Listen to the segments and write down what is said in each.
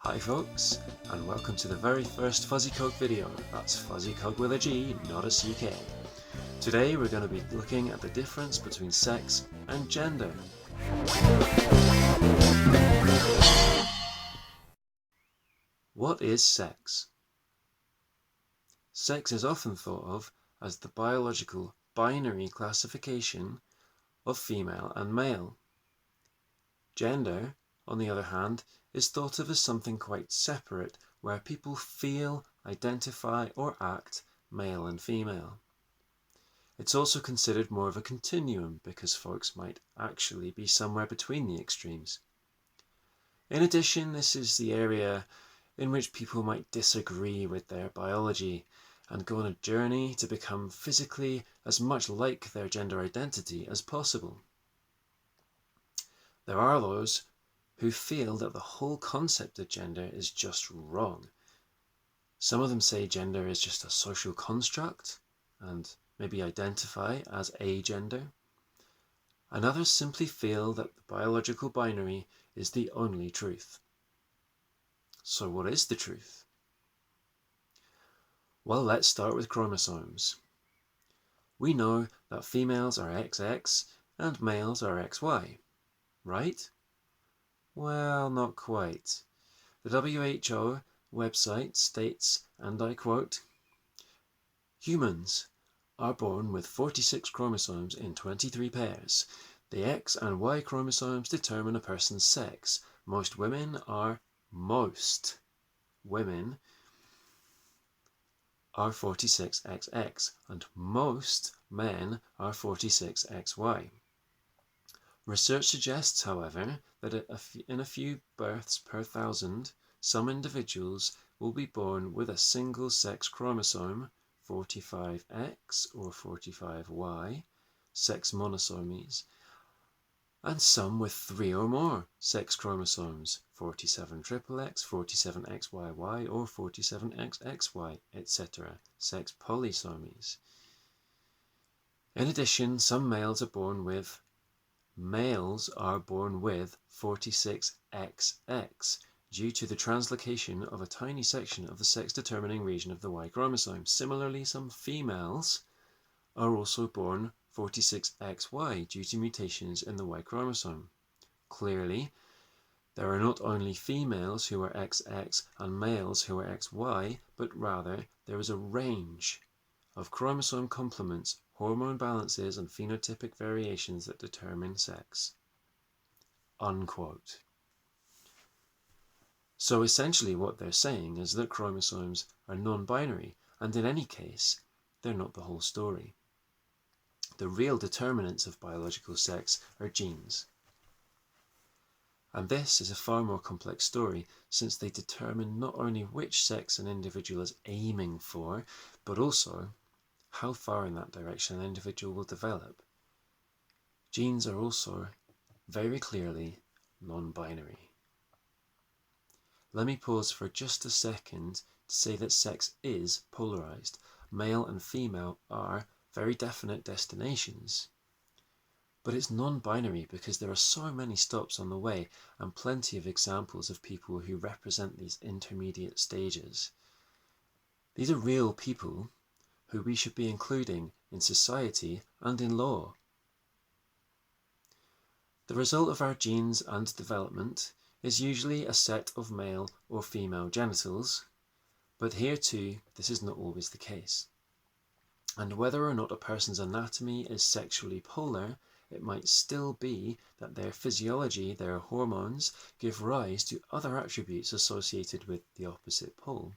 Hi folks, and welcome to the very first Fuzzy Coke video. That's Fuzzy Coke with a G, not a CK. Today we're going to be looking at the difference between sex and gender. What is sex? Sex is often thought of as the biological binary classification of female and male. Gender, on the other hand, is thought of as something quite separate, where people feel, identify, or act male and female. It's also considered more of a continuum because folks might actually be somewhere between the extremes. In addition, this is the area in which people might disagree with their biology and go on a journey to become physically as much like their gender identity as possible. There are those who feel that the whole concept of gender is just wrong. Some of them say gender is just a social construct and maybe identify as agender. And others simply feel that the biological binary is the only truth. So what is the truth? Well, let's start with chromosomes. We know that females are XX and males are XY, right? Well, not quite. The WHO website states, and I quote, "Humans are born with 46 chromosomes in 23 pairs. The X and Y chromosomes determine a person's sex. Most women are 46XX and most men are 46XY. Research suggests, however, that in a few births per thousand, some individuals will be born with a single sex chromosome, 45X or 45Y, sex monosomies, and some with 3 or more sex chromosomes, 47XXX, 47XYY, or 47XXY, etc., sex polysomies. In addition, some males are born with 46XX due to the translocation of a tiny section of the sex-determining region of the Y chromosome. Similarly, some females are also born 46XY due to mutations in the Y chromosome. Clearly, there are not only females who are XX and males who are XY, but rather there is a range of chromosome complements, hormone balances, and phenotypic variations that determine sex." Unquote. So essentially what they're saying is that chromosomes are non-binary, and in any case, they're not the whole story. The real determinants of biological sex are genes. And this is a far more complex story, since they determine not only which sex an individual is aiming for, but also how far in that direction an individual will develop. Genes are also very clearly non-binary. Let me pause for just a second to say that sex is polarized. Male and female are very definite destinations. But it's non-binary because there are so many stops on the way and plenty of examples of people who represent these intermediate stages. These are real people who we should be including in society and in law. The result of our genes and development is usually a set of male or female genitals, but here too, this is not always the case. And whether or not a person's anatomy is sexually polar, it might still be that their physiology, their hormones, give rise to other attributes associated with the opposite pole.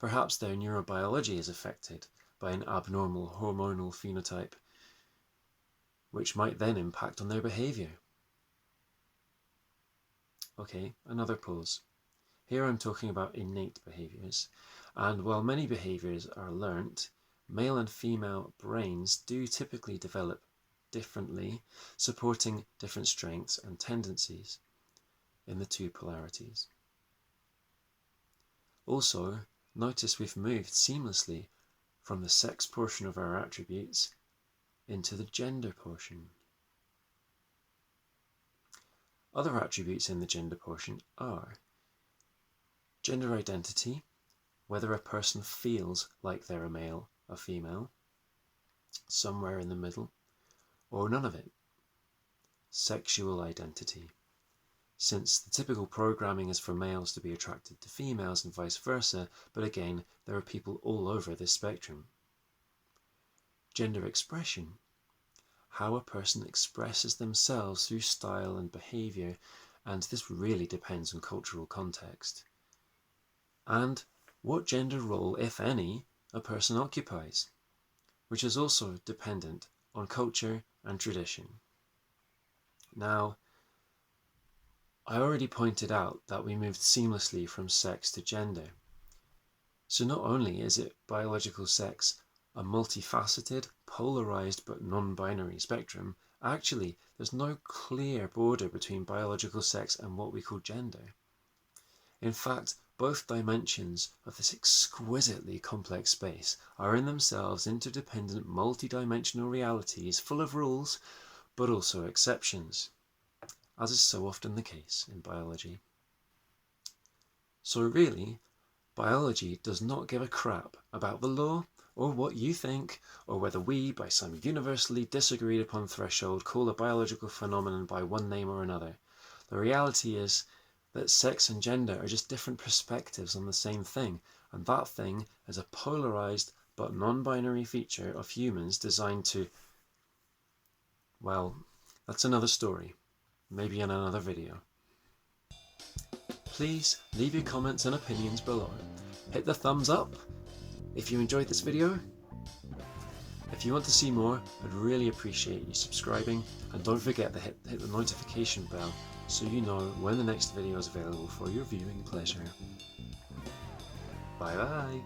Perhaps their neurobiology is affected by an abnormal hormonal phenotype, which might then impact on their behavior. Okay, another pause. Here I'm talking about innate behaviors, and while many behaviors are learnt, male and female brains do typically develop differently, supporting different strengths and tendencies in the two polarities. Also, notice we've moved seamlessly from the sex portion of our attributes into the gender portion. Other attributes in the gender portion are gender identity, whether a person feels like they're a male or female, somewhere in the middle, or none of it. Sexual identity, since the typical programming is for males to be attracted to females and vice versa, but again, there are people all over this spectrum. Gender expression, how a person expresses themselves through style and behaviour, and this really depends on cultural context. And what gender role, if any, a person occupies, which is also dependent on culture and tradition. Now, I already pointed out that we moved seamlessly from sex to gender. So not only is it biological sex a multifaceted, polarized but non-binary spectrum, actually there's no clear border between biological sex and what we call gender. In fact, both dimensions of this exquisitely complex space are in themselves interdependent multidimensional realities full of rules, but also exceptions, as is so often the case in biology. So really, biology does not give a crap about the law, or what you think, or whether we, by some universally disagreed upon threshold, call a biological phenomenon by one name or another. The reality is that sex and gender are just different perspectives on the same thing, and that thing is a polarized but non-binary feature of humans designed to, well, that's another story, maybe in another video. Please leave your comments and opinions below. Hit the thumbs up if you enjoyed this video. If you want to see more, I'd really appreciate you subscribing, and don't forget to hit the notification bell so you know when the next video is available for your viewing pleasure. Bye bye!